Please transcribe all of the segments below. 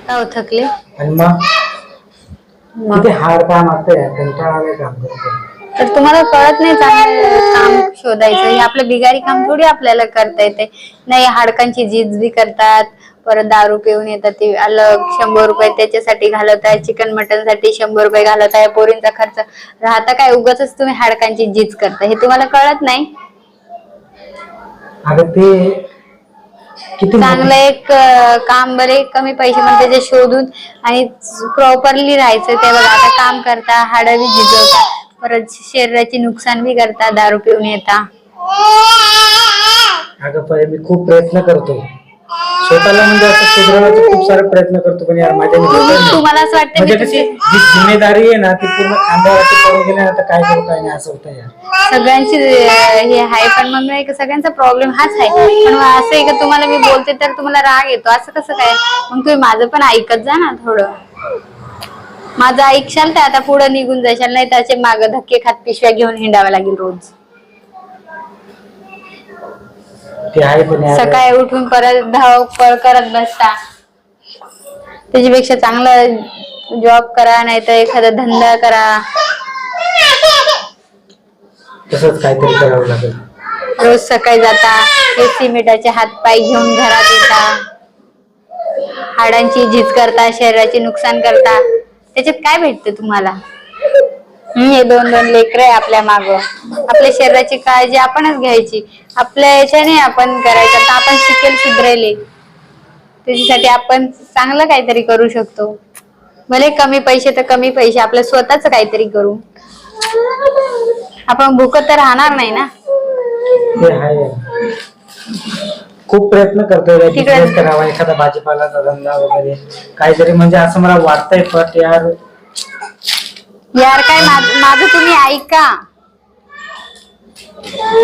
का थकले आणि मग किती हार्ड काम असतं, कंटाळा आलाय काम करतो. तर तुम्हाला कळत नाही चांगलं काम शोधायचं. हे आपलं बिगारी काम थोडी आपल्याला करता येते. नाही हाडकांची झीज बी करतात, परत दारू पिऊन येतात ते अलग 100 रुपये त्याच्यासाठी घालवत आहे, चिकन मटन साठी 100 रुपये घालवत आहे, पोरींचा खर्च राहता काय, उगाच तुम्ही हाडकांची झीज करता, हे तुम्हाला कळत नाही. अगं ते किती चांगलं एक काम बरे कमी पैसे मध्ये जे शोधून आणि प्रॉपरली राहायचं ते बघा. आता काम करता हाड बी झिजवता, परत शरीराचे नुकसान बी करता दारू पिऊन येता. अगं पहिले मी खूप प्रयत्न करतो स्वतःला, म्हणजे असं सुधारण्याचा खूप सारे प्रयत्न करतो, पण यार माझ्याने होत नाही. तुम्हाला असं वाटतं म्हणजे मी कशी जी जिम्मेदारी आहे ना ती पूर्ण खांद्यावरती पडून गेली ना, तर काय करू काय नाही असं होतं यार. सगळ्यांची हे आहे, पण मग नाही का सगळ्यांचा प्रॉब्लेम हाच आहे. पण असं आहे का तुम्हाला मी बोलते तर तुम्हाला राग येतो, असं कसं काय? मग तुम्ही माझं पण ऐकत जा ना थोडं. माझं ऐकशाल तर आता पुढे निघून जाशाल, नाही त्याचे माग धक्के खात पिशव्या घेऊन हिंडावं लागेल रोज. ते आहे पण यार, सकाळी उठून परत धावपळ करत बसता. त्याच्यापेक्षा चांगला जॉब करा, नाही तर एखादा धंदा करा. तसंच काहीतरी करावं लागेल. रोज सकाळी जाता, हे सिमेंटाचे हात पाय घेऊन घरात येता, हाडांची झीज करता, शरीराचे नुकसान करता. त्याच्यात काय भेटते तुम्हाला? हे 2-2 लेकरं आहे आपल्या माग, आपल्या शरीराची काळजी आपणच घ्यायची. आपल्या याच्याने आपण करायचं, तर आपण शिकेल सुधरेले त्याच्यासाठी आपण चांगलं काहीतरी करू शकतो. भले कमी पैसे तर कमी पैसे, आपल्या स्वतःच काहीतरी करू. आपण भुकत तर राहणार नाही ना. ते आहे, खूप प्रयत्न करतोय बिझनेस करावा, एखादा भाजीपालाचा धंदा वगैरे काहीतरी, म्हणजे असं मला वाटतंय. पण यार काय माझं तुम्ही ऐका.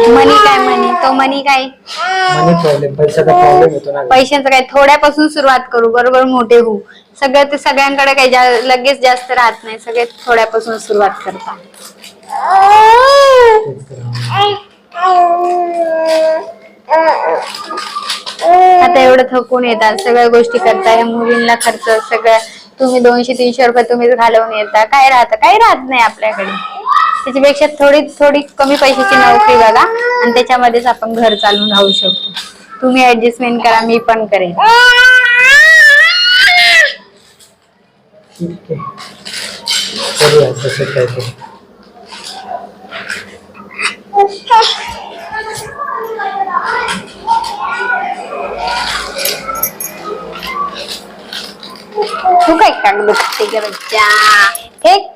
मनी काय मनी, तो मनी काय मनी प्रॉब्लेम, पैशाचा प्रॉब्लेम होतो ना. पैशांचं काय, थोड्यापासून सुरुवात करू, बरोबर मोठे होऊ. सगळं ते सगळ्यांकडे काही लगेच जास्त राहत नाही, सगळे थोड्यापासून सुरुवात करतात. आता एवढं थकून येतात, सगळ्या गोष्टी करताय, मुलींना खर्च सगळं तुम्ही 200-300 रुपये तुम्ही घालवून येता, काय राहतं? काही राहत नाही आपल्याकडे. त्याच्यापेक्षा थोडी कमी पैशाची नोकरी बघा आणि त्याच्यामध्येच आपण घर चालून राहू शकतो. तुम्ही ऍडजस्टमेंट करा, मी पण करेन. ठीक आहे, करूया तसं काहीतरी. तू काय काढ बघते ग बच्चा, एक